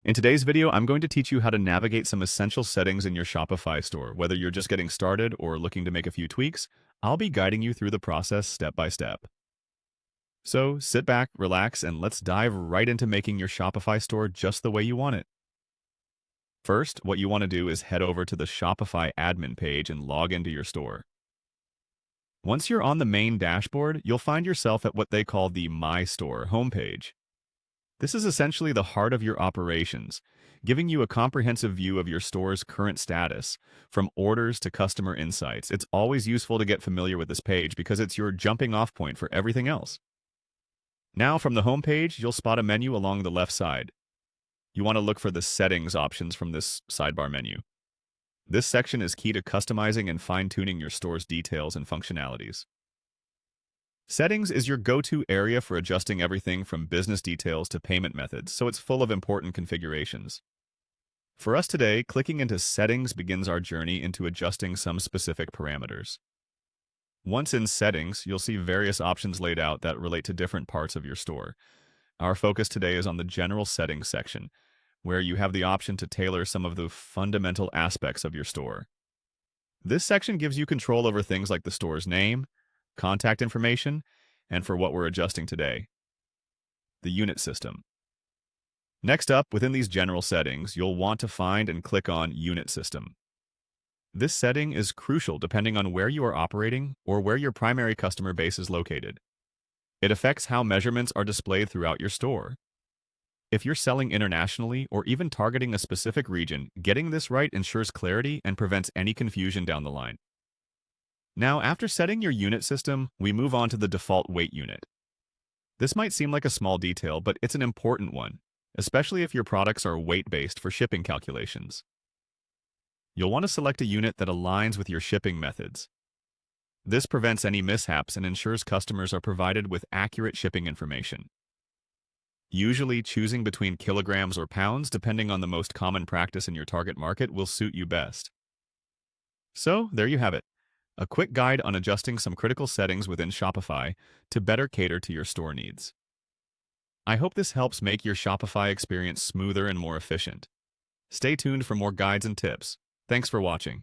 In today's video, I'm going to teach you how to navigate some essential settings in your Shopify store. Whether you're just getting started or looking to make a few tweaks, I'll be guiding you through the process step by step. So sit back, relax, and let's dive right into making your Shopify store just the way you want it. First, what you want to do is head over to the Shopify admin page and log into your store. Once you're on the main dashboard, you'll find yourself at what they call the My Store homepage. This is essentially the heart of your operations, giving you a comprehensive view of your store's current status, from orders to customer insights. It's always useful to get familiar with this page because it's your jumping off point for everything else. Now, from the home page, you'll spot a menu along the left side. You want to look for the Settings options from this sidebar menu. This section is key to customizing and fine-tuning your store's details and functionalities. Settings is your go-to area for adjusting everything from business details to payment methods, so it's full of important configurations. For us today, clicking into Settings begins our journey into adjusting some specific parameters. Once in Settings, you'll see various options laid out that relate to different parts of your store. Our focus today is on the General Settings section, where you have the option to tailor some of the fundamental aspects of your store. This section gives you control over things like the store's name, contact information, and for what we're adjusting today, the unit system. Next up, within these general settings, you'll want to find and click on Unit System. This setting is crucial depending on where you are operating or where your primary customer base is located. It affects how measurements are displayed throughout your store. If you're selling internationally or even targeting a specific region, getting this right ensures clarity and prevents any confusion down the line. Now, after setting your unit system, we move on to the default weight unit. This might seem like a small detail, but it's an important one, especially if your products are weight-based for shipping calculations. You'll want to select a unit that aligns with your shipping methods. This prevents any mishaps and ensures customers are provided with accurate shipping information. Usually, choosing between kilograms or pounds, depending on the most common practice in your target market, will suit you best. So, there you have it. A quick guide on adjusting some critical settings within Shopify to better cater to your store needs. I hope this helps make your Shopify experience smoother and more efficient. Stay tuned for more guides and tips. Thanks for watching.